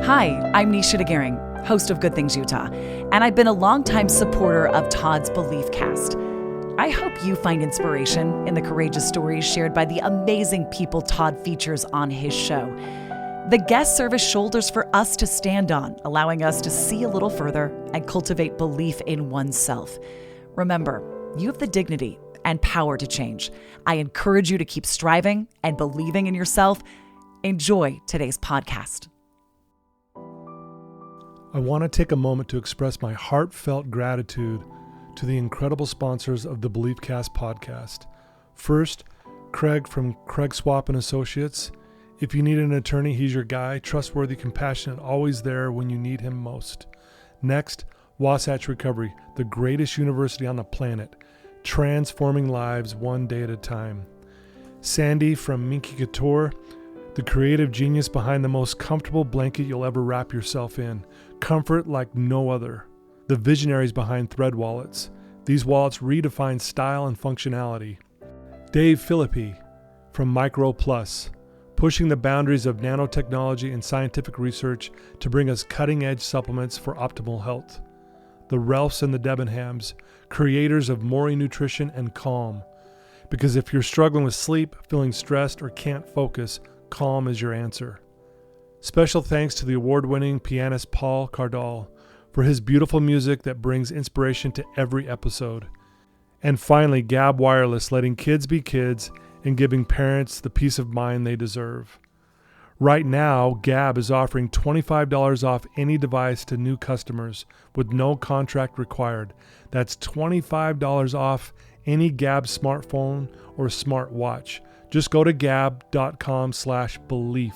Hi, I'm Nisha DeGaring, host of Good Things Utah, and I've been a longtime supporter of Todd's Belief Cast. I hope you find inspiration in the courageous stories shared by the amazing people Todd features on his show. The guests serve as shoulders for us to stand on, allowing us to see a little further and cultivate belief in oneself. Remember, you have the dignity and power to change. I encourage you to keep striving and believing in yourself. Enjoy today's podcast. I want to take a moment to express my heartfelt gratitude to the incredible sponsors of the BeliefCast podcast. First, Craig from Craig Swap & Associates. If you need an attorney, he's your guy. Trustworthy, compassionate, always there when you need him most. Next, Wasatch Recovery, the greatest university on the planet, transforming lives one day at a time. Sandy from Minky Couture, the creative genius behind the most comfortable blanket you'll ever wrap yourself in. Comfort like no other. The visionaries behind Thread wallets. These wallets redefine style and functionality. Dave Philippi from Micro Plus, pushing the boundaries of nanotechnology and scientific research to bring us cutting-edge supplements for optimal health. The Ralphs and the Debenhams, creators of Mori Nutrition and Calm. Because if you're struggling with sleep, feeling stressed, or can't focus, Calm is your answer. Special thanks to the award-winning pianist Paul Cardall for his beautiful music that brings inspiration to every episode. And finally, Gab Wireless, letting kids be kids and giving parents the peace of mind they deserve. Right now, Gab is offering $25 off any device to new customers with no contract required. That's $25 off any Gab smartphone or smartwatch. Just go to gab.com/belief.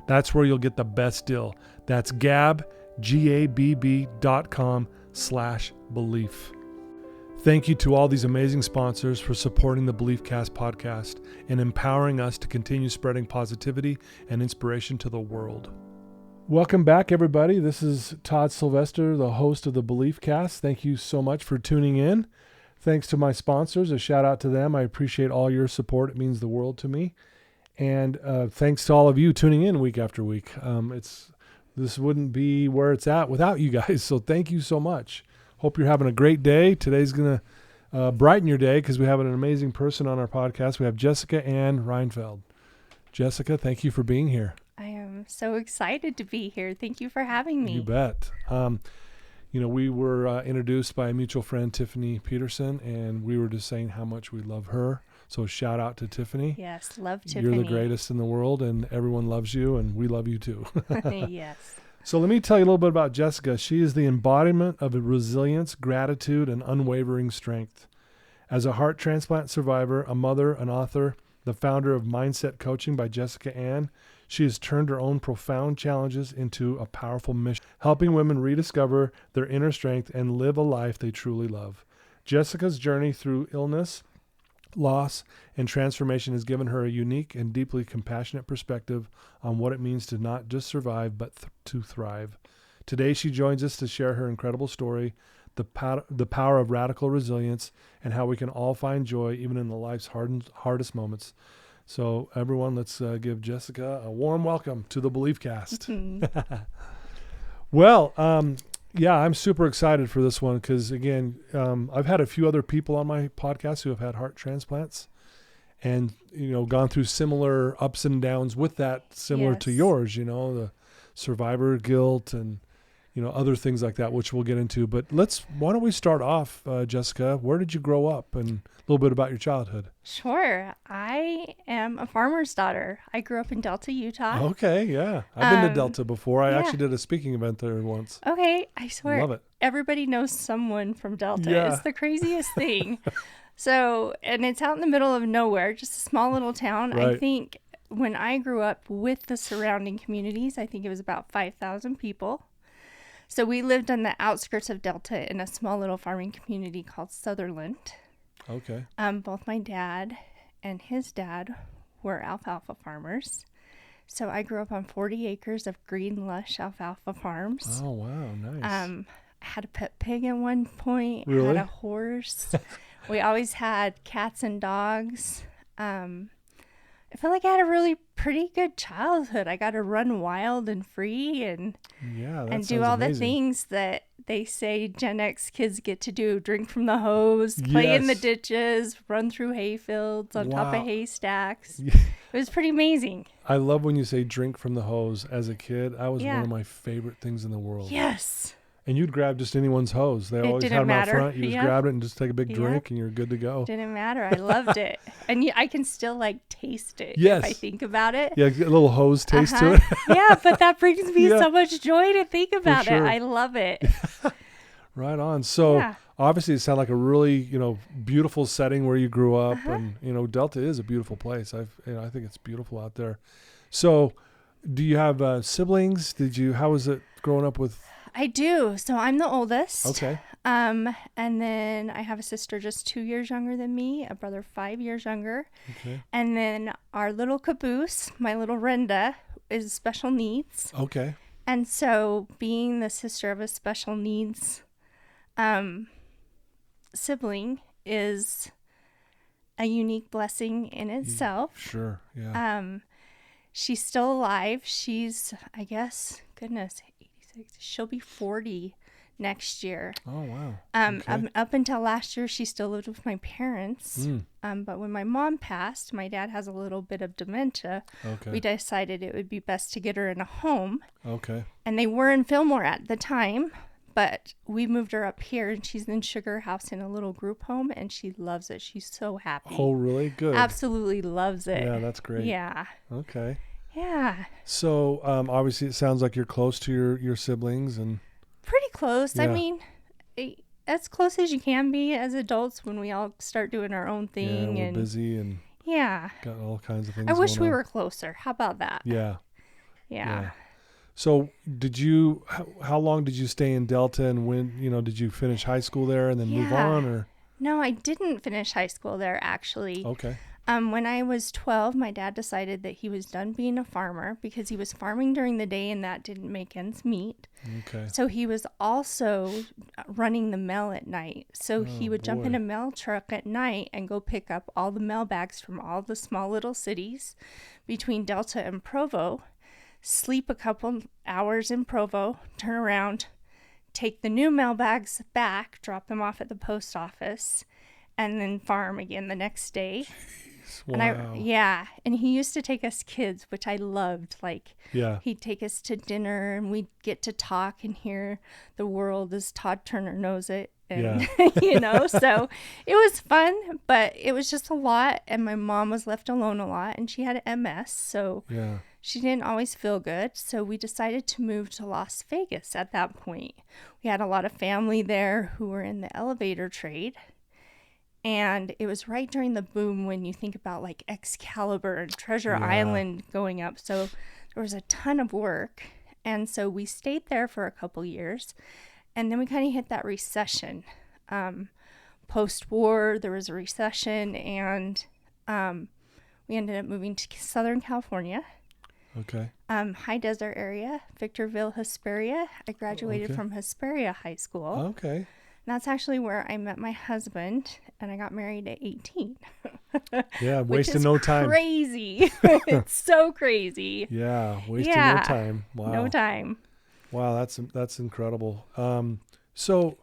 That's where you'll get the best deal. That's gabb.com/belief. Thank you to all these amazing sponsors for supporting the BeliefCast podcast and empowering us to continue spreading positivity and inspiration to the world. Welcome back, everybody. This is Todd Sylvester, the host of the BeliefCast. Thank you so much for tuning in. Thanks to my sponsors. A shout out to them. I appreciate all your support. It means the world to me. And thanks to all of you tuning in week after week. This wouldn't be where it's at without you guys. So thank you so much. Hope you're having a great day. Today's going to brighten your day because we have an amazing person on our podcast. We have Jessica Anne Renfeldt. Jessica, thank you for being here. I am so excited to be here. Thank you for having me. You bet. We were introduced by a mutual friend, Tiffany Peterson, and we were just saying how much we love her. So shout out to Tiffany. Yes, love Tiffany. You're the greatest in the world, and everyone loves you, and we love you too. Yes. So let me tell you a little bit about Jessica. She is the embodiment of resilience, gratitude, and unwavering strength. As a heart transplant survivor, a mother, an author, the founder of Mindset Coaching by Jessica Anne, she has turned her own profound challenges into a powerful mission, helping women rediscover their inner strength and live a life they truly love. Jessica's journey through illness, loss, and transformation has given her a unique and deeply compassionate perspective on what it means to not just survive, but to thrive. Today, she joins us to share her incredible story, the power of radical resilience, and how we can all find joy even in the life's hardest moments. So everyone, let's give Jessica a warm welcome to the BeliefCast. Well, I'm super excited for this one because, again, I've had a few other people on my podcast who have had heart transplants and, gone through similar ups and downs with that, similar to yours, the survivor guilt and, other things like that, which we'll get into. But why don't we start off, Jessica? Where did you grow up and a little bit about your childhood? Sure. I am a farmer's daughter. I grew up in Delta, Utah. Okay, yeah. I've been to Delta before. I actually did a speaking event there once. Okay, I swear. Love it. Everybody knows someone from Delta. Yeah. It's the craziest thing. So, and it's out in the middle of nowhere, just a small little town. Right. I think when I grew up with the surrounding communities, I think it was about 5,000 people. So we lived on the outskirts of Delta in a small little farming community called Sutherland. Okay. Both my dad and his dad were alfalfa farmers. So I grew up on 40 acres of green, lush alfalfa farms. Oh, wow. Nice. I had a pet pig at one point. Really? I had a horse. We always had cats and dogs. I feel like I had a really pretty good childhood. I got to run wild and free and Yeah, that and do sounds all the amazing. things that they say Gen X kids get to do. Drink from the hose, play in the Yes. ditches, run through hay fields on top of Wow. haystacks. Yeah. It was pretty amazing. I love when you say drink from the hose. As a kid, that was one Yeah. of my favorite things in the world. Yes. And you'd grab just anyone's hose. They It always had didn't them out matter. front. You just Yeah. grabbed it and just take a big Yeah. drink and you're good to go. Didn't matter. I loved it. And I can still like taste it Yes. if I think about it. Yeah, get a little hose taste to Uh-huh. it. Yeah, but that brings me Yeah. so much joy to think about sure. it. I love it. Right on. So Yeah. obviously it sounded like a really, beautiful setting where you grew up, Uh-huh. and Delta is a beautiful place. I think it's beautiful out there. So, do you have siblings? How was it growing up with? I do. So I'm the oldest. Okay. And then I have a sister just 2 years younger than me, a brother 5 years younger. Okay. And then our little caboose, my little Renda, is special needs. Okay. And so being the sister of a special needs sibling is a unique blessing in itself. Sure. Yeah. She's still alive. She's, I guess, goodness, 86. She'll be 40 next year. Oh wow. Okay. Up until last year, she still lived with my parents. Mm. But when my mom passed, my dad has a little bit of dementia. Okay. We decided it would be best to get her in a home. Okay. And they were in Fillmore at the time, but we moved her up here, and she's in Sugar House in a little group home, and she loves it. She's so happy. Oh, really? Good. Absolutely loves it. Yeah, that's great. Yeah. Okay. Yeah. So, obviously, it sounds like you're close to your siblings, and Pretty close. I Yeah. mean, as close as you can be as adults when we all start doing our own thing. we're and busy and yeah. got all kinds of things. I wish going we on. were closer. How about that? Yeah. Yeah. So, how long did you stay in Delta, and when, did you finish high school there and then move Yeah. on, or? No, I didn't finish high school there, actually. Okay. When I was 12, my dad decided that he was done being a farmer because he was farming during the day and that didn't make ends meet. Okay. So he was also running the mail at night. So he would jump in boy. a mail truck at night and go pick up all the mail bags from all the small little cities between Delta and Provo, sleep a couple hours in Provo, turn around, take the new mail bags back, drop them off at the post office, and then farm again the next day. Wow. And he used to take us kids, which I loved. Like, Yeah. he'd take us to dinner and we'd get to talk and hear the world as Todd Turner knows it. And, so it was fun, but it was just a lot. And my mom was left alone a lot and she had MS. So Yeah. she didn't always feel good. So we decided to move to Las Vegas at that point. We had a lot of family there who were in the elevator trade. And it was right during the boom when you think about like Excalibur and Treasure Island going up. So there was a ton of work. And so we stayed there for a couple years. And then we kind of hit that recession. Post-war, there was a recession. And we ended up moving to Southern California. Okay. High desert area, Victorville, Hesperia. I graduated from Hesperia High School. Okay. That's actually where I met my husband, and I got married at 18. Yeah, Which wasting is no time. Crazy. It's so crazy. Yeah, wasting Yeah. no time. Wow. No time. Wow, that's incredible. So,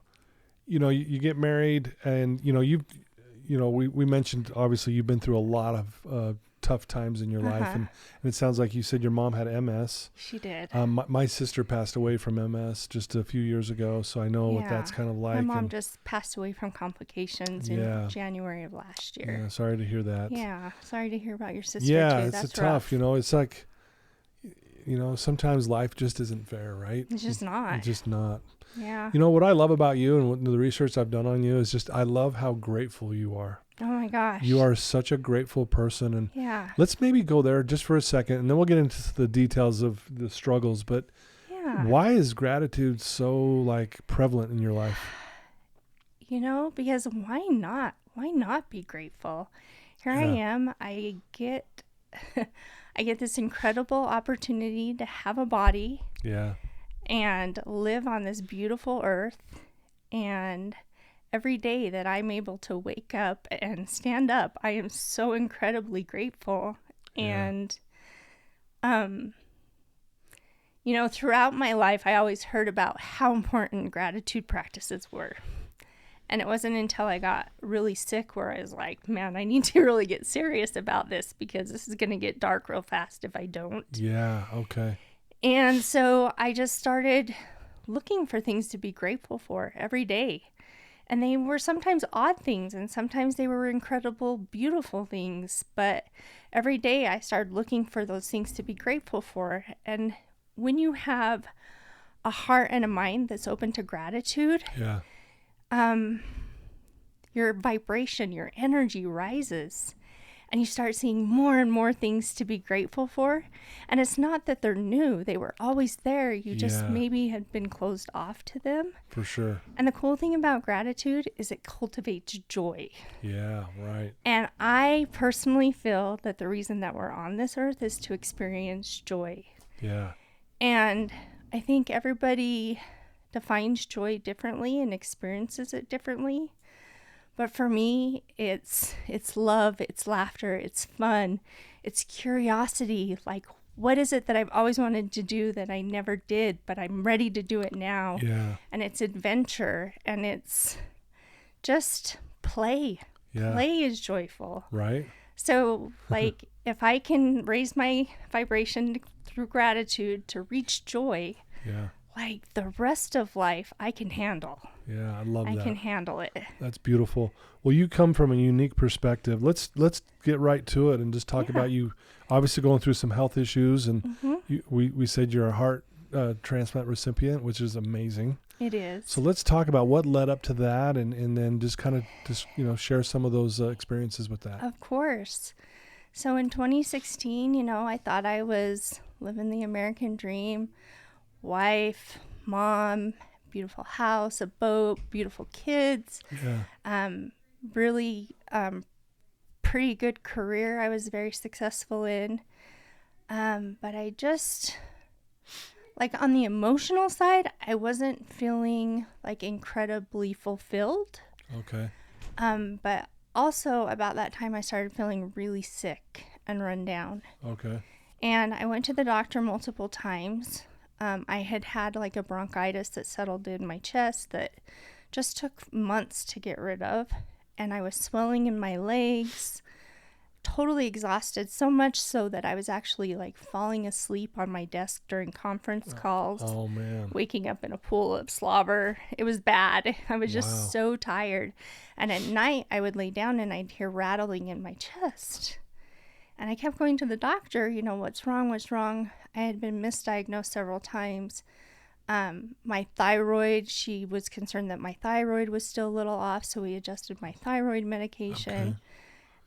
you get married, and we mentioned obviously you've been through a lot of tough times in your life, and it sounds like you said your mom had MS. She did. My sister passed away from MS just a few years ago, so I know what that's kind of like. My mom and, just passed away from complications in January of last year. Yeah, sorry to hear that. Yeah, sorry to hear about your sister Yeah, too. it's That's tough. rough. It's like, sometimes life just isn't fair, right? It's just not. It's just not. Yeah. What I love about you and what the research I've done on you is just I love how grateful you are. Oh my gosh. You are such a grateful person, and Yeah. let's maybe go there just for a second, and then we'll get into the details of the struggles. But Yeah. why is gratitude so prevalent in your life? Because why not? Why not be grateful? Here I am. I get this incredible opportunity to have a body Yeah. and live on this beautiful earth. And every day that I'm able to wake up and stand up, I am so incredibly grateful. And, throughout my life, I always heard about how important gratitude practices were. And it wasn't until I got really sick where I was like, man, I need to really get serious about this because this is going to get dark real fast if I don't. Yeah. Okay. And so I just started looking for things to be grateful for every day. And they were sometimes odd things, and sometimes they were incredible, beautiful things. But every day I started looking for those things to be grateful for. And when you have a heart and a mind that's open to gratitude, your vibration, your energy rises. And you start seeing more and more things to be grateful for. And it's not that they're new. They were always there. You just maybe had been closed off to them. For sure. And the cool thing about gratitude is it cultivates joy. Yeah, right. And I personally feel that the reason that we're on this earth is to experience joy. Yeah. And I think everybody defines joy differently and experiences it differently. But for me, it's love, it's laughter, it's fun, it's curiosity. Like, what is it that I've always wanted to do that I never did, but I'm ready to do it now? Yeah. And it's adventure, and it's just play. Yeah. Play is joyful. Right. So, like, if I can raise my vibration through gratitude to reach joy, like the rest of life, I can handle. Yeah, I love that. I can handle it. That's beautiful. Well, you come from a unique perspective. Let's get right to it and just talk about you obviously going through some health issues. And we said you're a heart transplant recipient, which is amazing. It is. So let's talk about what led up to that and then just kind of share some of those experiences with that. Of course. So in 2016, I thought I was living the American dream. Wife, mom, beautiful house, a boat, beautiful kids. Really pretty good career I was very successful in. But I just, like on the emotional side, I wasn't feeling like incredibly fulfilled. Okay. But also about that time I started feeling really sick and run down. Okay. And I went to the doctor multiple times. I had like a bronchitis that settled in my chest that just took months to get rid of. And I was swelling in my legs, totally exhausted, so much so that I was actually like falling asleep on my desk during conference calls. Oh, man. Waking up in a pool of slobber. It was bad. I was just so tired. And at night I would lay down and I'd hear rattling in my chest. And I kept going to the doctor, what's wrong? I had been misdiagnosed several times. My thyroid, she was concerned that my thyroid was still a little off, so we adjusted my thyroid medication. Okay.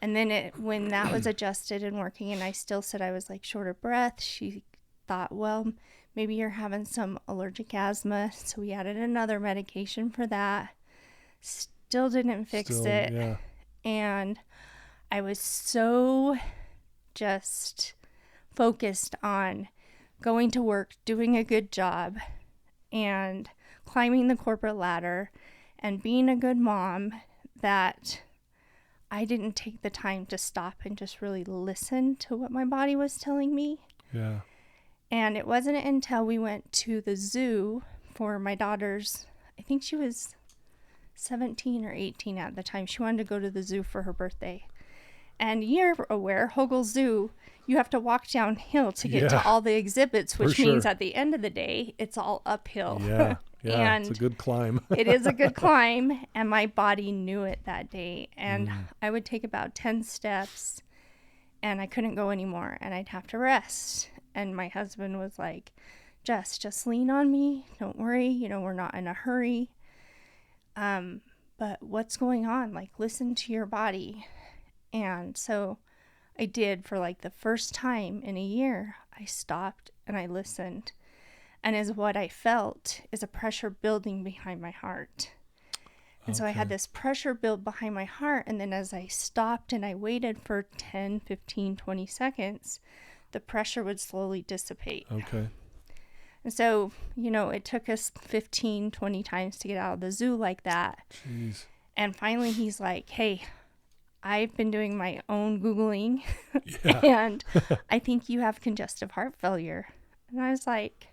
And then when that was adjusted and working and I still said I was like short of breath, she thought, well, maybe you're having some allergic asthma. So we added another medication for that. Still didn't fix it. Yeah. And I was so just focused on going to work, doing a good job, and climbing the corporate ladder and being a good mom that I didn't take the time to stop and just really listen to what my body was telling me. Yeah. And it wasn't until we went to the zoo for my daughter's, I think she was 17 or 18 at the time. She wanted to go to the zoo for her birthday. And you're aware, Hogle Zoo, you have to walk downhill to get to all the exhibits, which means at the end of the day, it's all uphill. Yeah, and it's a good climb. It is a good climb, and my body knew it that day. And I would take about 10 steps, and I couldn't go anymore, and I'd have to rest. And my husband was like, just lean on me. Don't worry, we're not in a hurry. But what's going on? Like, listen to your body. And so I did for like the first time in a year. I stopped and I listened. And as what I felt is a pressure building behind my heart. And so I had this pressure build behind my heart. And then as I stopped and I waited for 10, 15, 20 seconds, the pressure would slowly dissipate. Okay. And so, it took us 15, 20 times to get out of the zoo like that. Jeez. And finally he's like, hey, I've been doing my own Googling Yeah. and I think you have congestive heart failure. And I was like,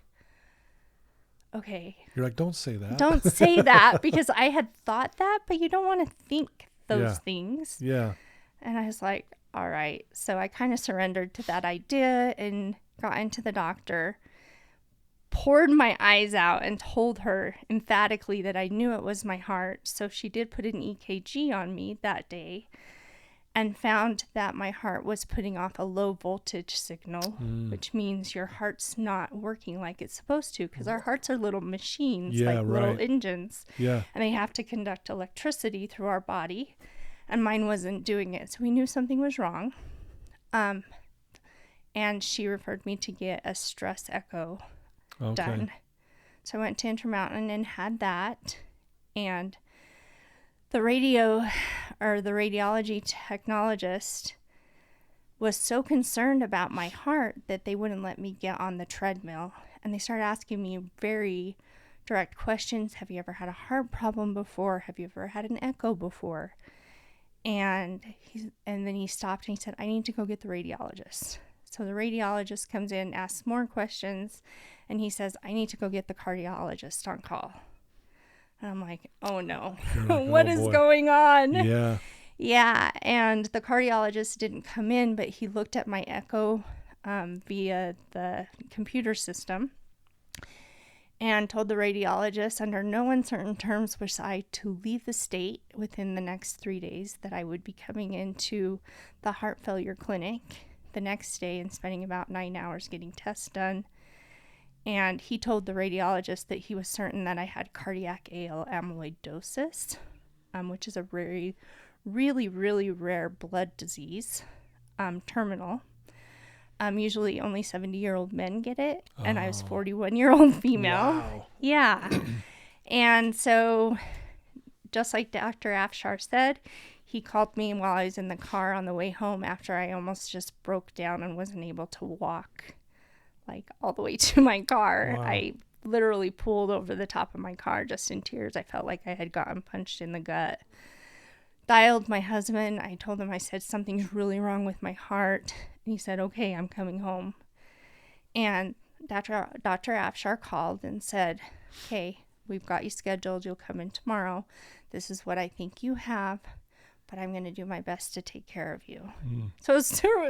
okay. You're like, don't say that. Don't say that, because I had thought that, but you don't want to think those Yeah. things. Yeah. And I was like, all right. So I kind of surrendered to that idea and got into the doctor, poured my eyes out and told her emphatically that I knew it was my heart. So she did put an EKG on me that day and found that my heart was putting off a low voltage signal, which means your heart's not working like it's supposed to, because our hearts are little machines, Yeah, like little right. engines, Yeah. and they have to conduct electricity through our body, and mine wasn't doing it. So we knew something was wrong. And she referred me to get a stress echo done. So I went to Intermountain and had that, and the radiology technologist was so concerned about my heart that they wouldn't let me get on the treadmill. And they started asking me very direct questions. Have you ever had a heart problem before? Have you ever had an echo before? And then he stopped and he said, I need to go get the radiologist. So the radiologist comes in, asks more questions, and he says, I need to go get the cardiologist on call. And I'm like, oh no, Like, what oh, is boy. going on? Yeah. Yeah, and the cardiologist didn't come in, but he looked at my echo via the computer system and told the radiologist under no uncertain terms was I to leave the state within the next 3 days, that I would be coming into the heart failure clinic the next day and spending about 9 hours getting tests done. And he told the radiologist that he was certain that I had cardiac AL amyloidosis, which is a really, really rare blood disease, terminal. Usually only 70-year-old men get it, and I was 41-year-old female. Wow. Yeah. And so, just like Dr. Afshar said, he called me while I was in the car on the way home after I almost just broke down and wasn't able to walk, like, all the way to my car. Wow. I literally pulled over the top of my car just in tears. I felt like I had gotten punched in the gut. Dialed my husband. I told him, I said, something's really wrong with my heart. And he said, okay, I'm coming home. And Dr. Afshar called and said, okay, we've got you scheduled. You'll come in tomorrow. This is what I think you have, but I'm going to do my best to take care of you. So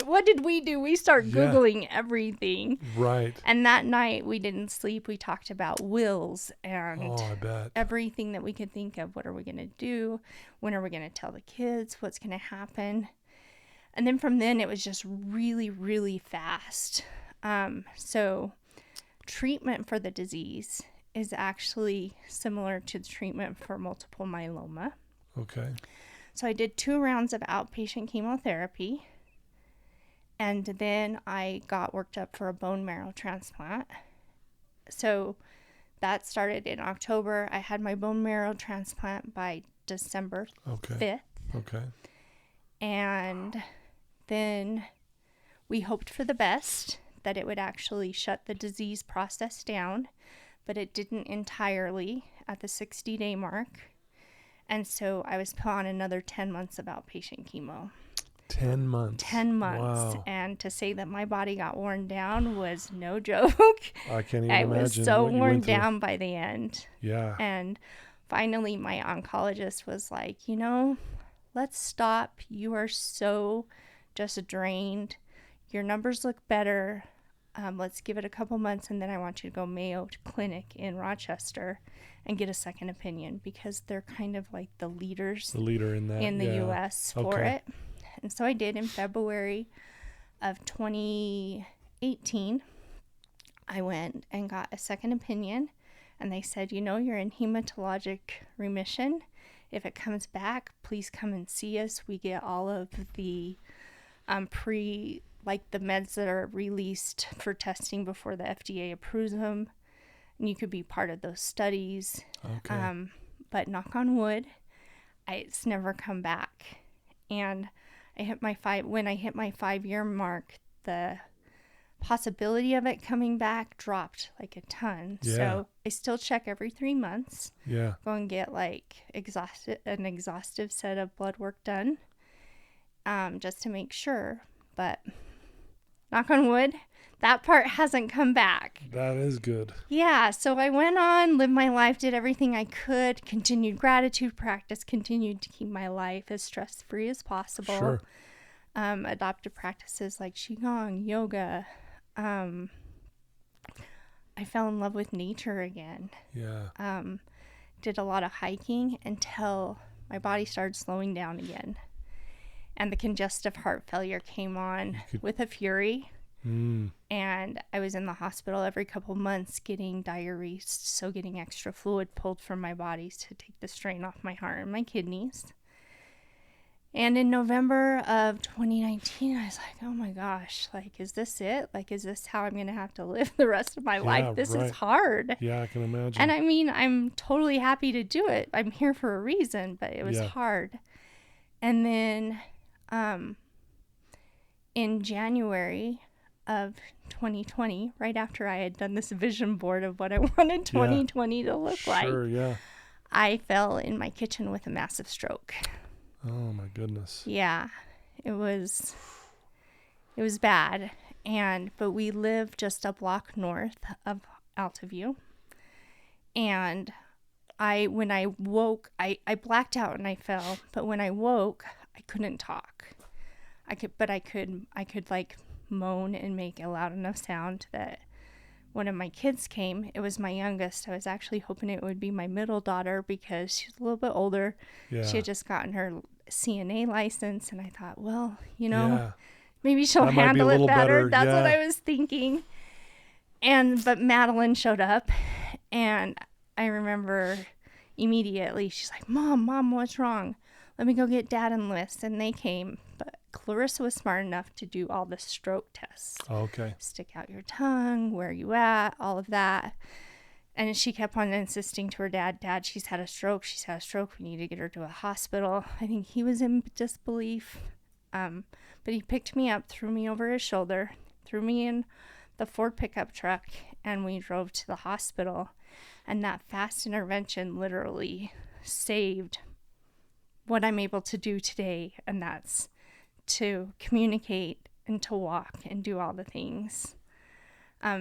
what did we do? We start Googling everything. Right. And that night we didn't sleep. We talked about wills and I bet. everything that we could think of. What are we going to do? When are we going to tell the kids? What's going to happen? And then from then it was just really, really fast. So treatment for the disease is actually similar to the treatment for multiple myeloma. Okay. So I did 2 rounds of outpatient chemotherapy, and then I got worked up for a bone marrow transplant. So that started in October. I had my bone marrow transplant by December 5th. Okay. And then we hoped for the best, that it would actually shut the disease process down, but it didn't entirely at the 60-day mark. And so I was put on another 10 months of outpatient chemo. 10 months. 10 months. Wow. And to say that my body got worn down was no joke. I can't even I imagine. was so what you worn went through. down by the end. Yeah. And finally, my oncologist was like, let's stop. You are so just drained. Your numbers look better. Let's give it a couple months, and then I want you to go Mayo Clinic in Rochester and get a second opinion, because they're kind of like the leaders The leader in that. in the U.S. for Okay. it. And so I did in February of 2018. I went and got a second opinion, and they said, you're in hematologic remission. If it comes back, please come and see us. We get all of the the meds that are released for testing before the FDA approves them, and you could be part of those studies. Okay. But knock on wood, it's never come back. And when I hit my 5-year mark, the possibility of it coming back dropped like a ton. Yeah. So I still check every 3 months. Yeah. Go and get an exhaustive set of blood work done. just to make sure. But knock on wood, that part hasn't come back. That is good. Yeah, so I went on, lived my life, did everything I could, continued gratitude practice, continued to keep my life as stress-free as possible. Sure. Adopted practices like Qigong, yoga. I fell in love with nature again. Yeah. Did a lot of hiking until my body started slowing down again. And the congestive heart failure came on with a fury. And I was in the hospital every couple months getting diuresed, so getting extra fluid pulled from my body to take the strain off my heart and my kidneys. And in November of 2019, I was like, oh my gosh, like, is this it? Like, is this how I'm going to have to live the rest of my life? This is hard. Yeah, I can imagine. And I mean, I'm totally happy to do it. I'm here for a reason, but it was hard. And then in January of 2020, right after I had done this vision board of what I wanted 2020 to look like, I fell in my kitchen with a massive stroke. Oh my goodness. Yeah, it was bad. But we live just a block north of Altaview. And when I woke, I blacked out and I fell, but when I woke, I couldn't talk. I could like moan and make a loud enough sound that one of my kids came. It was my youngest. I was actually hoping it would be my middle daughter because she's a little bit older. Yeah. She had just gotten her CNA license, and I thought, well, maybe she'll handle it better. That's what I was thinking. But Madeline showed up, and I remember immediately she's like, Mom, what's wrong? Let me go get Dad and Liz. And they came, but Clarissa was smart enough to do all the stroke tests. Oh, okay. Stick out your tongue, where you at, all of that. And she kept on insisting to her dad, she's had a stroke. We need to get her to a hospital. I think he was in disbelief. But he picked me up, threw me over his shoulder, threw me in the Ford pickup truck, and we drove to the hospital. And that fast intervention literally saved what I'm able to do today, and that's to communicate and to walk and do all the things.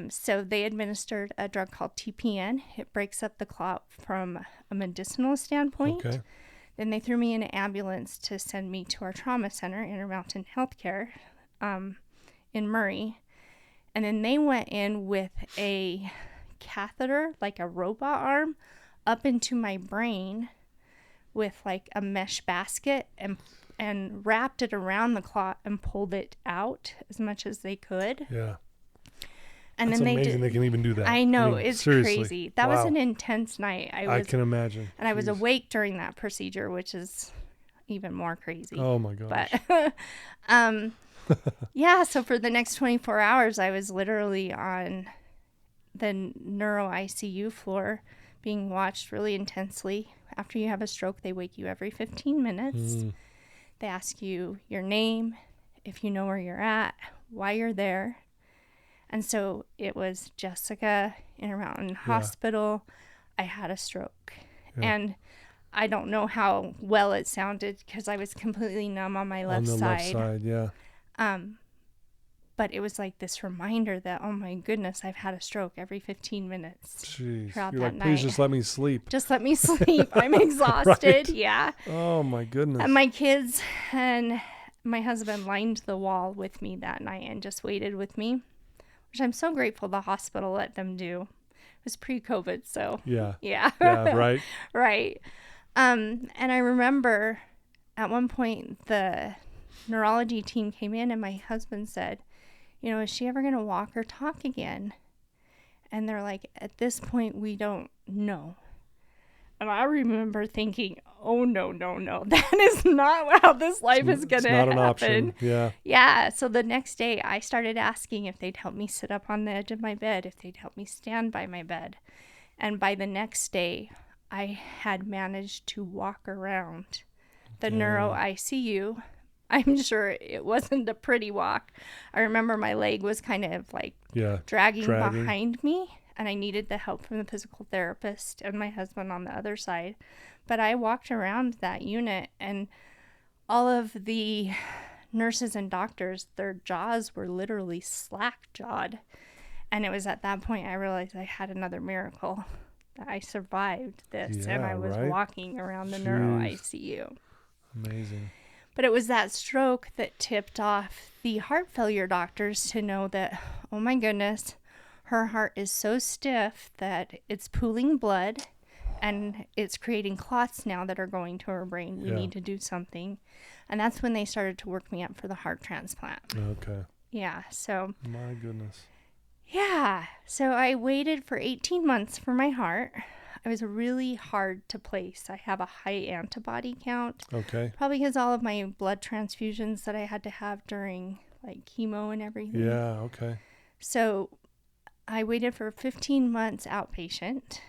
So they administered a drug called TPN. It breaks up the clot from a medicinal standpoint. Okay. Then they threw me in an ambulance to send me to our trauma center, Intermountain Healthcare, in Murray. And then they went in with a catheter, like a robot arm, up into my brain with like a mesh basket and wrapped it around the clot and pulled it out as much as they could. Yeah. And That's then amazing they can even do that. I know, it's seriously crazy. That was an intense night. I can imagine. And I was awake during that procedure, which is even more crazy. Oh my gosh. But yeah, so for the next 24 hours, I was literally on the neuro ICU floor being watched really intensely. After you have a stroke, they wake you every 15 minutes. They ask you your name, if you know where you're at, why you're there. And so it was Jessica, Intermountain Hospital. I had a stroke. Yeah. And I don't know how well it sounded because I was completely numb on my left side. On the left side, yeah. But it was like this reminder that, oh my goodness, I've had a stroke every 15 minutes. Jeez. Throughout You're that like, night. please just let me sleep. Just let me sleep. I'm exhausted. Right? Yeah. Oh my goodness. And my kids and my husband lined the wall with me that night and just waited with me, which I'm so grateful the hospital let them do. It was pre-COVID, so. Yeah. Yeah. Yeah, right. Right. And I remember at one point the neurology team came in and my husband said, is she ever going to walk or talk again? And they're like, at this point, we don't know. And I remember thinking, oh, no. That is not how this life is going to happen. It's not an option. Yeah. Yeah. So the next day, I started asking if they'd help me sit up on the edge of my bed, if they'd help me stand by my bed. And by the next day, I had managed to walk around the neuro ICU. I'm sure it wasn't a pretty walk. I remember my leg was kind of like dragging behind me, and I needed the help from the physical therapist and my husband on the other side. But I walked around that unit, and all of the nurses and doctors, their jaws were literally slack-jawed. And it was at that point I realized I had another miracle, that I survived this, and I was walking around the neuro ICU. Amazing. But it was that stroke that tipped off the heart failure doctors to know that, oh my goodness, her heart is so stiff that it's pooling blood and it's creating clots now that are going to her brain. We need to do something. And that's when they started to work me up for the heart transplant. Okay. Yeah, so. My goodness. Yeah, so I waited for 18 months for my heart. It was really hard to place. I have a high antibody count. Okay. Probably because all of my blood transfusions that I had to have during like chemo and everything. Yeah, okay. So I waited for 15 months outpatient,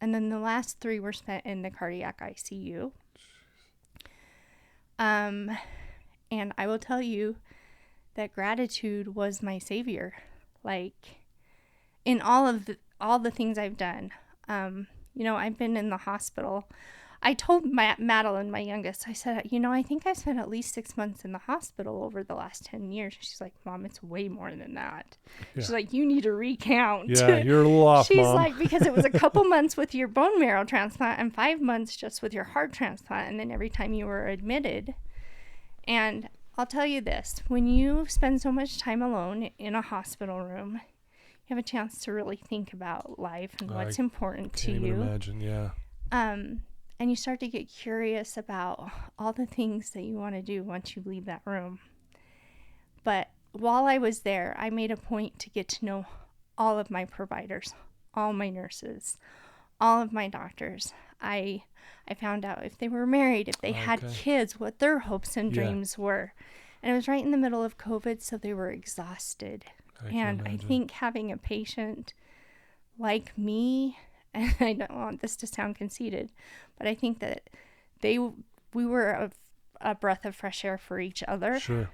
and then the last 3 were spent in the cardiac ICU. And I will tell you that gratitude was my savior. Like, in all the things I've done, you know, I've been in the hospital. I told Madeline, my youngest, I said, you know, I think I spent at least 6 months in the hospital over the last 10 years. She's like, Mom, it's way more than that. Yeah. She's like, you need to recount. Yeah, you're a little off, She's Mom. like, because it was a couple months with your bone marrow transplant and 5 months just with your heart transplant. And then every time you were admitted. And I'll tell you this, when you spend so much time alone in a hospital room, you have a chance to really think about life and what's important to you. Can't even imagine, yeah. And you start to get curious about all the things that you want to do once you leave that room. But while I was there, I made a point to get to know all of my providers, all my nurses, all of my doctors. I found out if they were married, if they had kids, what their hopes and dreams were. And it was right in the middle of COVID, so they were exhausted. And I think having a patient like me, and I don't want this to sound conceited, but I think that we were a breath of fresh air for each other. Sure.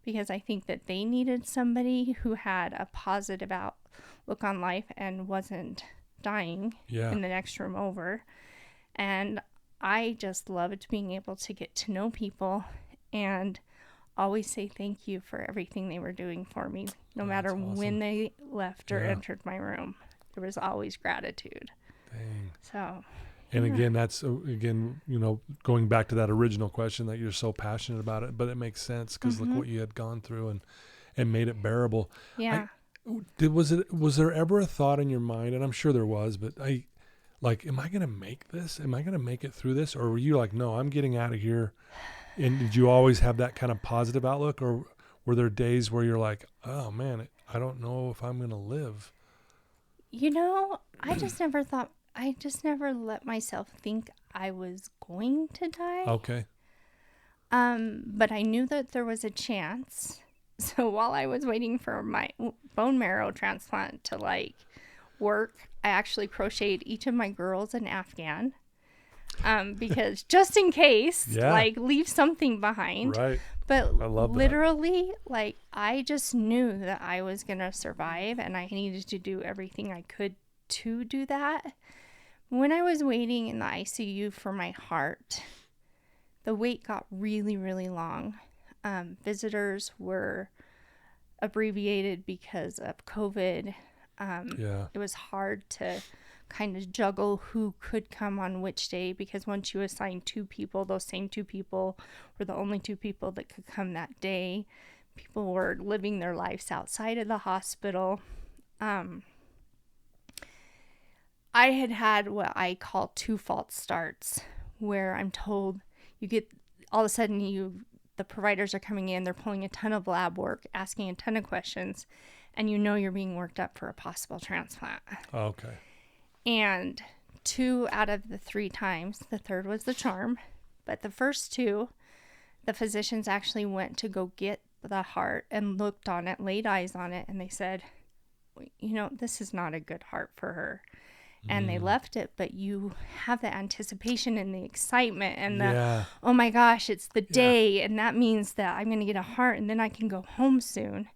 Because I think that they needed somebody who had a positive outlook on life and wasn't dying in the next room over. And I just loved being able to get to know people and always say thank you for everything they were doing for me, no matter when they left or entered my room. There was always gratitude. Dang. So. And again, that's, you know, going back to that original question that you're so passionate about it, but it makes sense because look what you had gone through and made it bearable. Yeah. Was there ever a thought in your mind, and I'm sure there was, but am I going to make this? Am I going to make it through this? Or were you like, no, I'm getting out of here? And did you always have that kind of positive outlook, or were there days where you're like, oh man, I don't know if I'm going to live? You know, I just never let myself think I was going to die. Okay. But I knew that there was a chance. So while I was waiting for my bone marrow transplant to work, I actually crocheted each of my girls an Afghan. Because just in case, leave something behind. Right. But I love literally, I just knew that I was going to survive and I needed to do everything I could to do that. When I was waiting in the ICU for my heart, the wait got really, really long. Visitors were abbreviated because of COVID. It was hard to kind of juggle who could come on which day, because once you assign 2 people, those same 2 people were the only 2 people that could come that day. People were living their lives outside of the hospital. I had what I call 2 false starts, where I'm told you get all of a sudden the providers are coming in, they're pulling a ton of lab work, asking a ton of questions, and you're being worked up for a possible transplant. Okay. And 2 out of the 3 times, the third was the charm, but the first 2, the physicians actually went to go get the heart and looked on it, laid eyes on it, and they said, you know, this is not a good heart for her. And they left it, but you have the anticipation and the excitement and oh my gosh, it's the day, and that means that I'm going to get a heart and then I can go home soon.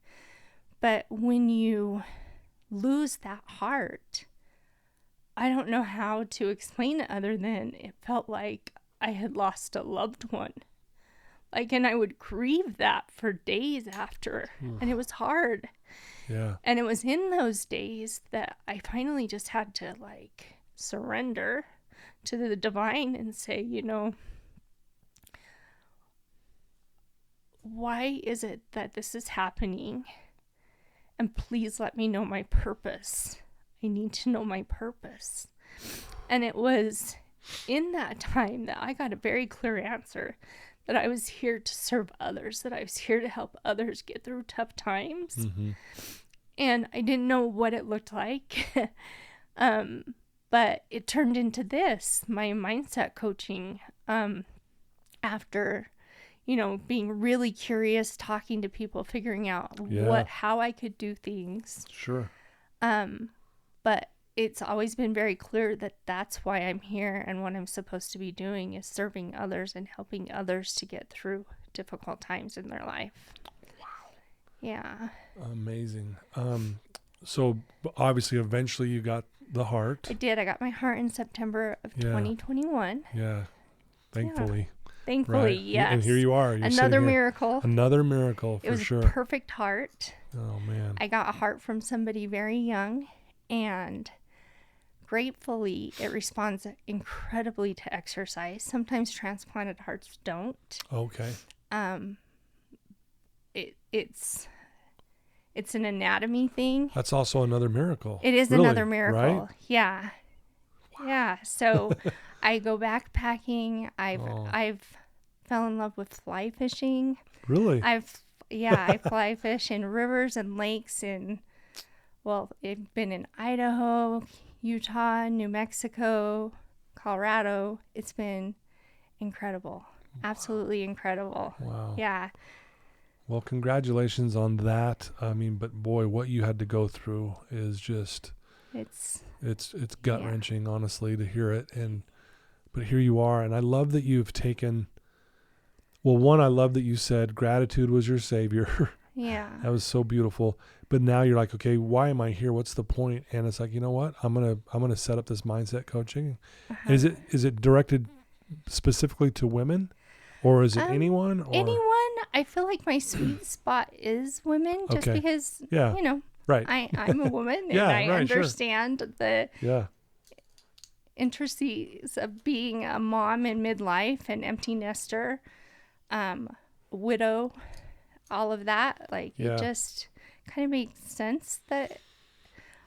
But when you lose that heart, I don't know how to explain it other than it felt like I had lost a loved one. and I would grieve that for days after. And it was hard. Yeah. And it was in those days that I finally just had to surrender to the divine and say, why is it that this is happening? And please let me know my purpose. I need to know my purpose. And it was in that time that I got a very clear answer that I was here to serve others, that I was here to help others get through tough times. Mm-hmm. And I didn't know what it looked like. But it turned into this, my mindset coaching, after, being really curious, talking to people, figuring out how I could do things. Sure. But it's always been very clear that that's why I'm here, and what I'm supposed to be doing is serving others and helping others to get through difficult times in their life. Wow. Yeah. Amazing. So obviously eventually you got the heart. I did. I got my heart in September of 2021. Yeah. Thankfully. Thankfully, right. yes. And here you are. You're Another miracle. Another miracle, for sure. It was a perfect heart. Oh, man. I got a heart from somebody very young, and gratefully, it responds incredibly to exercise. Sometimes transplanted hearts don't. Okay. It's an anatomy thing. That's also another miracle. It is really, another miracle. Right? Yeah. Wow. Yeah. So I go backpacking. I've fell in love with fly fishing. Really? I fly fish in rivers and lakes I've been in Idaho, Utah, New Mexico, Colorado. It's been incredible. Absolutely incredible. Wow. Yeah. Well, congratulations on that. I mean, but boy, what you had to go through is just it's gut wrenching, honestly, to hear it. But here you are, and I love that you've taken. Well, one, I love that you said gratitude was your savior. Yeah. That was so beautiful. But now you're like, okay, why am I here? What's the point? And it's like, you know what? I'm gonna set up this mindset coaching. Uh-huh. Is it directed specifically to women, or is it anyone? Or? Anyone. I feel like my sweet spot is women, just because right. I'm a woman and I understand the intricacies of being a mom in midlife, an empty nester, widow, all of that. It just kind of makes sense that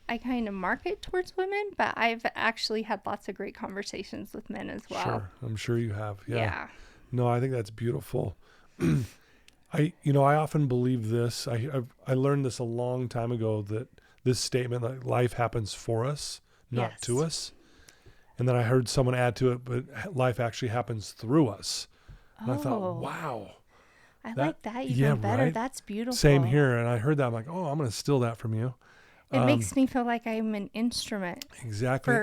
I kind of market towards women, but I've actually had lots of great conversations with men as well. Sure. I'm sure you have. Yeah. No, I think that's beautiful. I often believe this. I learned this a long time ago, that this statement, like, life happens for us, not to us. And then I heard someone add to it, but life actually happens through us. And I thought, wow. I like that even better. Right? That's beautiful. Same here. And I heard that. I'm like, I'm going to steal that from you. It makes me feel like I'm an instrument. Exactly.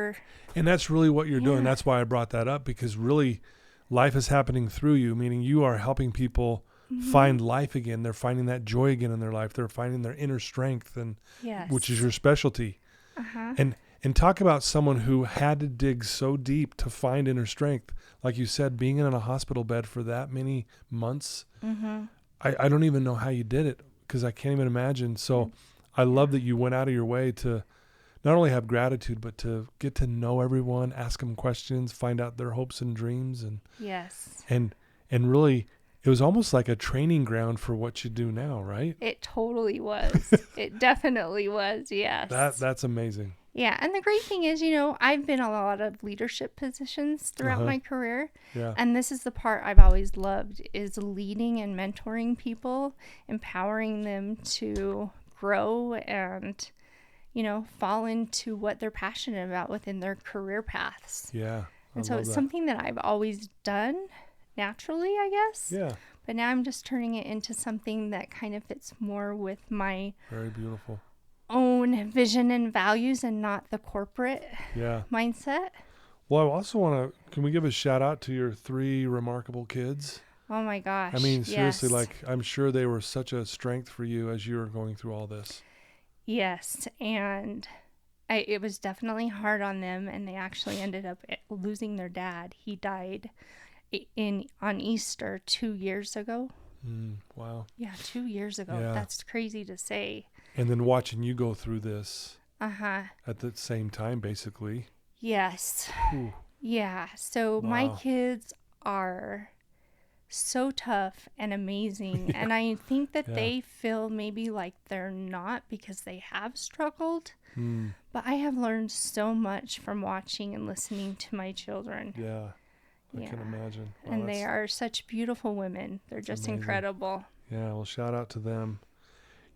And that's really what you're doing. That's why I brought that up, because really life is happening through you, meaning you are helping people find life again. They're finding that joy again in their life. They're finding their inner strength, and which is your specialty. Uh-huh. And talk about someone who had to dig so deep to find inner strength. Like you said, being in a hospital bed for that many months. Mm-hmm. I don't even know how you did it, because I can't even imagine. So I love that you went out of your way to not only have gratitude, but to get to know everyone, ask them questions, find out their hopes and dreams. And and really, it was almost like a training ground for what you do now, right? It totally was. It definitely was, yes. That's amazing. Yeah, and the great thing is, I've been in a lot of leadership positions throughout my career. Yeah. And this is the part I've always loved, is leading and mentoring people, empowering them to grow and, fall into what they're passionate about within their career paths. Yeah. And so it's something that I've always done naturally, I guess. Yeah. But now I'm just turning it into something that kind of fits more with my very beautiful own vision and values, and not the corporate mindset. Well, I also can we give a shout out to your 3 remarkable kids? Oh my gosh. I mean, seriously, I'm sure they were such a strength for you as you were going through all this. Yes. And it was definitely hard on them, and they actually ended up losing their dad. He died on Easter 2 years ago. Wow. Yeah, 2 years ago. Yeah. That's crazy to say. And then watching you go through this Uh-huh. at the same time, basically. Yes. Ooh. Yeah. So my Wow. kids are so tough and amazing. And I think that Yeah. they feel maybe like they're not because they have struggled. Hmm. But I have learned so much from watching and listening to my children. Yeah. I Yeah. can imagine. Wow, And they are such beautiful women. They're just amazing. incredible. Yeah. Well, shout out to them.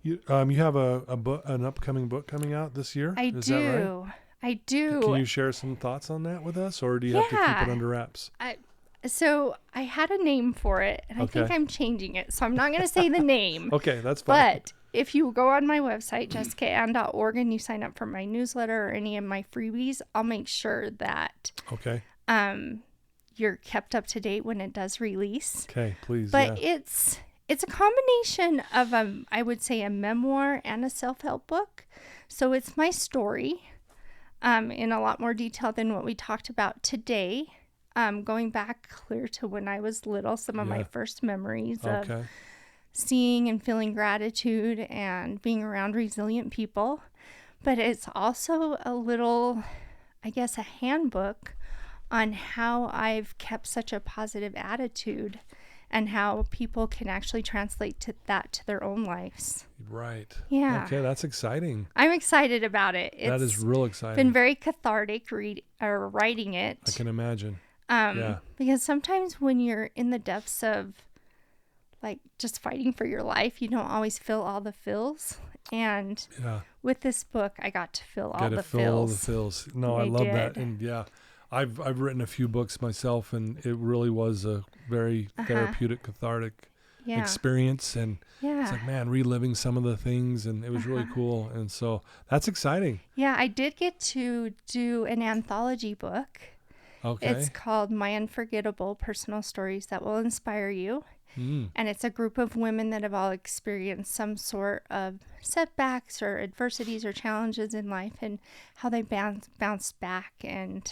You have a book, an upcoming book coming out this year. Is that right? I do. Can you share some thoughts on that with us, or do you have to keep it under wraps? So I had a name for it, and I think Okay. I'm changing it. So I'm not going to say the name. Okay, that's fine. But if you go on my website, jessicaann.org, and you sign up for my newsletter or any of my freebies, I'll make sure that Okay. you're kept up to date when it does release. Okay, please. But yeah. it's a combination of I would say a memoir and a self-help book. So it's my story in a lot more detail than what we talked about today. Going back clear to when I was little, some of my first memories of seeing and feeling gratitude and being around resilient people. But it's also a little, I guess, a handbook on how I've kept such a positive attitude and how people can actually translate that to their own lives. Right. Yeah. Okay, that's exciting. I'm excited about it. That is real exciting. Been very cathartic writing it. I can imagine. Because sometimes when you're in the depths of like just fighting for your life, you don't always feel all the feels. And with this book, I got to feel all the feels. No, I love that. And I've written a few books myself, and it really was a very therapeutic, cathartic experience. And it's like, man, reliving some of the things, and it was really cool. And so that's exciting. Yeah, I did get to do an anthology book. Okay. It's called My Unforgettable Personal Stories That Will Inspire You. And it's a group of women that have all experienced some sort of setbacks or adversities or challenges in life and how they bounced back. And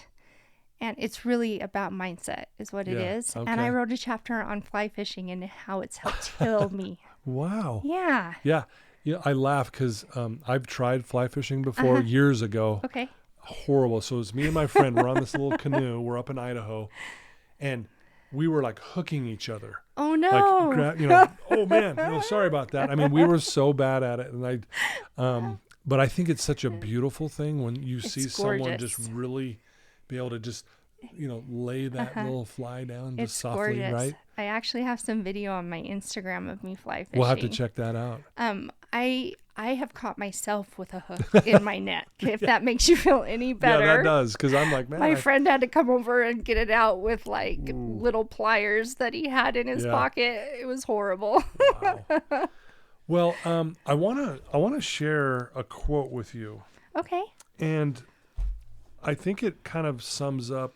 it's really about mindset is what it is. Okay. And I wrote a chapter on fly fishing and how it's helped heal me. Wow. Yeah. Yeah. Yeah. I laugh because I've tried fly fishing before years ago. Okay. Horrible. So it's me and my friend. We're on this little canoe. We're up in Idaho, and we were like hooking each other. Oh no! Like, oh man, sorry about that. I mean, we were so bad at it, and but I think it's such a beautiful thing when you see someone just really be able to just, lay that little fly down just softly, gorgeous. Right? I actually have some video on my Instagram of me fly fishing. We'll have to check that out. I have caught myself with a hook in my neck, if that makes you feel any better. Yeah, that does, because I'm like, man. My friend had to come over and get it out with like little pliers that he had in his pocket. It was horrible. Wow. Well, I wanna share a quote with you. Okay. And I think it kind of sums up.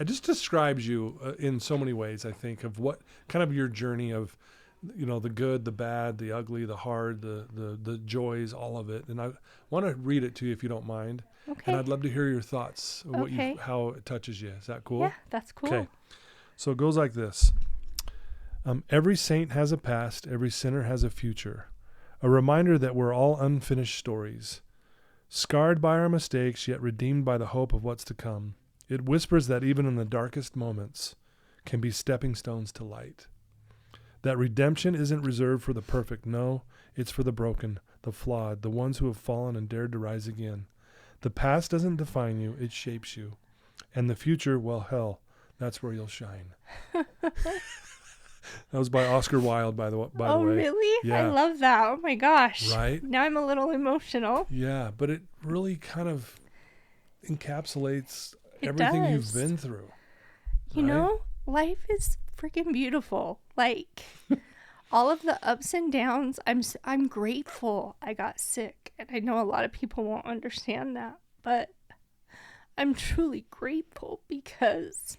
It just describes you in so many ways. I think of what kind of your journey of, the good, the bad, the ugly, the hard, the joys, all of it. And I want to read it to you if you don't mind. Okay. And I'd love to hear your thoughts, how it touches you. Is that cool? Yeah, that's cool. Okay. So it goes like this. Every saint has a past. Every sinner has a future. A reminder that we're all unfinished stories. Scarred by our mistakes, yet redeemed by the hope of what's to come. It whispers that even in the darkest moments can be stepping stones to light. That redemption isn't reserved for the perfect. No, it's for the broken, the flawed, the ones who have fallen and dared to rise again. The past doesn't define you, it shapes you. And the future, well, hell, that's where you'll shine. That was by Oscar Wilde, by the way. Oh, really? Yeah. I love that. Oh, my gosh. Right? Now I'm a little emotional. Yeah, but it really kind of encapsulates everything you've been through. You know, life is freaking beautiful. Like all of the ups and downs, I'm grateful I got sick. And I know a lot of people won't understand that, but I'm truly grateful because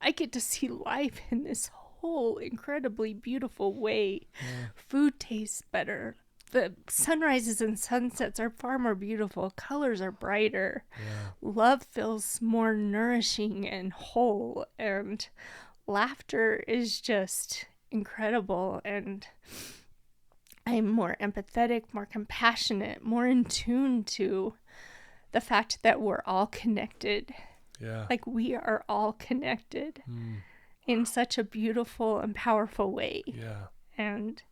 I get to see life in this whole incredibly beautiful way. Yeah. Food tastes better. the sunrises and sunsets are far more beautiful. Colors are brighter. Yeah. Love feels more nourishing and whole. And laughter is just incredible. And I'm more empathetic, more compassionate, more in tune to the fact that we're all connected. Yeah. Like we are all connected in such a beautiful and powerful way. Yeah. And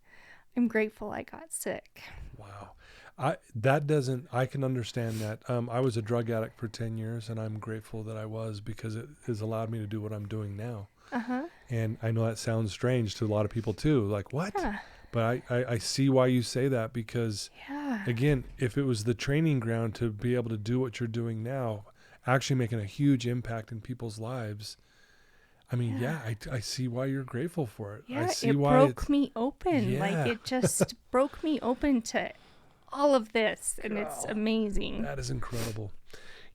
I'm grateful I got sick. Wow. I can understand that. I was a drug addict for 10 years and I'm grateful that I was, because it has allowed me to do what I'm doing now. Uh-huh. And I know that sounds strange to a lot of people too. Like, what? Yeah. But I see why you say that, because again, if it was the training ground to be able to do what you're doing now, actually making a huge impact in people's lives, I mean, I see why you're grateful for it. Yeah, I see it why broke me open. Yeah. Like it just broke me open to all of this, and it's amazing. That is incredible.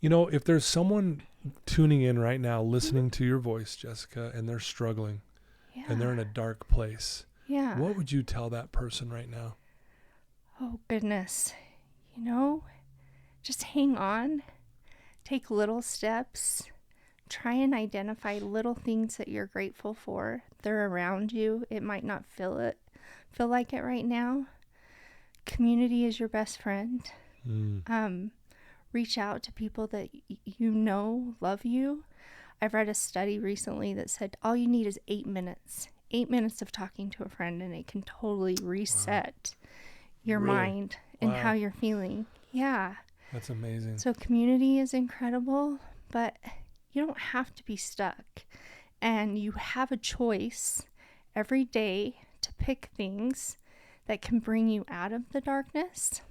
You know, if there's someone tuning in right now, listening to your voice, Jessica, and they're struggling and they're in a dark place, what would you tell that person right now? Oh, goodness. You know, just hang on. Take little steps. Try and identify little things that you're grateful for. They're around you. It might not feel like it right now. Community is your best friend. Reach out to people that you know love you. I've read a study recently that said all you need is 8 minutes. 8 minutes of talking to a friend, and it can totally reset your mind and how you're feeling. Yeah. That's amazing. So community is incredible, but you don't have to be stuck. And you have a choice every day to pick things that can bring you out of the darkness.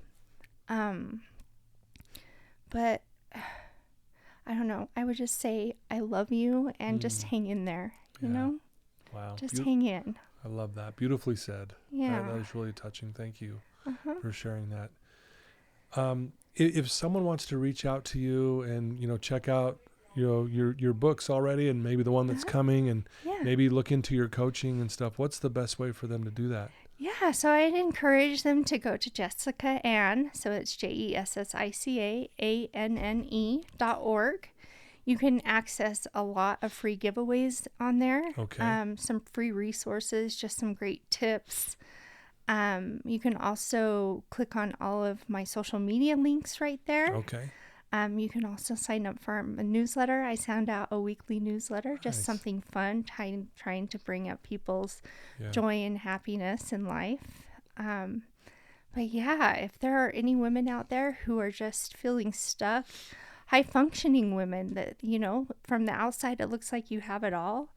But I don't know. I would just say I love you and just hang in there, you know? Wow. Just hang in. I love that. Beautifully said. Yeah. That was really touching. Thank you for sharing that. If someone wants to reach out to you and, you know, check out, you know, your books already and maybe the one that's coming and maybe look into your coaching and stuff, what's the best way for them to do that? Yeah, so I'd encourage them to go to Jessica Anne, so it's JESSICAANNE.org. You can access a lot of free giveaways on there. Okay. Some free resources, just some great tips. You can also click on all of my social media links right there. Okay. You can also sign up for a newsletter. I send out a weekly newsletter, just something fun, trying to bring up people's joy and happiness in life. But yeah, if there are any women out there who are just feeling stuck, high functioning women that, you know, from the outside, it looks like you have it all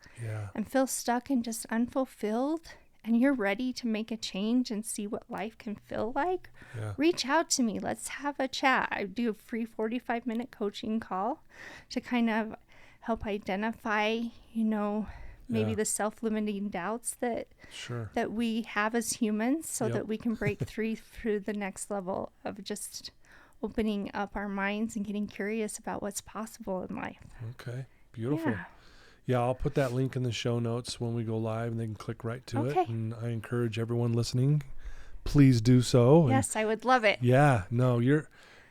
and feel stuck and just unfulfilled, and you're ready to make a change and see what life can feel like, reach out to me. Let's have a chat. I do a free 45-minute coaching call to kind of help identify, you know, maybe the self-limiting doubts that we have as humans, so that we can break through the next level of just opening up our minds and getting curious about what's possible in life. Okay, beautiful. Yeah, I'll put that link in the show notes when we go live, and they can click right to it. And I encourage everyone listening, please do so. Yes, I would love it. Yeah, no, you're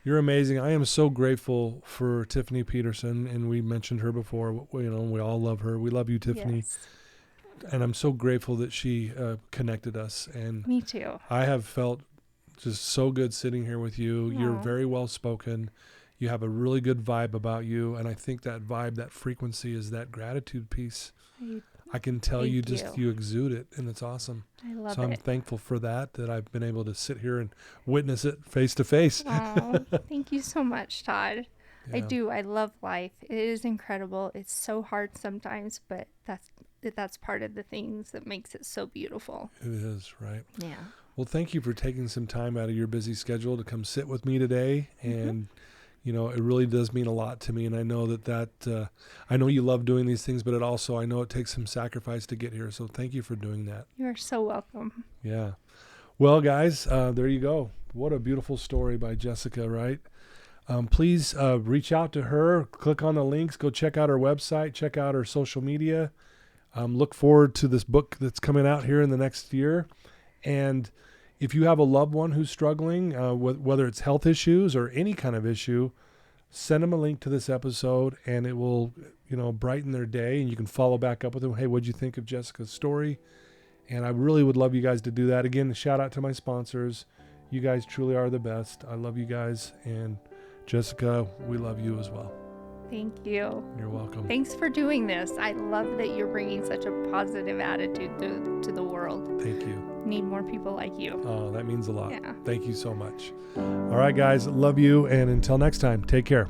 amazing. I am so grateful for Tiffany Peterson, and we mentioned her before. You know, we all love her. We love you, Tiffany. Yes. And I'm so grateful that she connected us. And me too. I have felt just so good sitting here with you. Aww. You're very well spoken. You have a really good vibe about you. And I think that vibe, that frequency is that gratitude piece. I can tell you exude it, and it's awesome. I love it. So I'm thankful for that I've been able to sit here and witness it face to face. Oh, thank you so much, Todd. Yeah. I do. I love life. It is incredible. It's so hard sometimes, but that's part of the things that makes it so beautiful. It is, right? Yeah. Well, thank you for taking some time out of your busy schedule to come sit with me today. And, you know, it really does mean a lot to me. And I know that I know you love doing these things, but I know it takes some sacrifice to get here. So thank you for doing that. You're so welcome. Yeah. Well, guys, there you go. What a beautiful story by Jessica, right? Please reach out to her, click on the links, go check out her website, check out her social media. Look forward to this book that's coming out here in the next year. And If you have a loved one who's struggling, whether it's health issues or any kind of issue, send them a link to this episode, and it will, brighten their day. And you can follow back up with them. Hey, what'd you think of Jessica's story? And I really would love you guys to do that. Again, a shout out to my sponsors. You guys truly are the best. I love you guys. And Jessica, we love you as well. Thank you. You're welcome. Thanks for doing this. I love that you're bringing such a positive attitude to the world. Thank you. Need more people like you. Oh, that means a lot. Yeah. Thank you so much. All right, guys. Love you. And until next time, take care.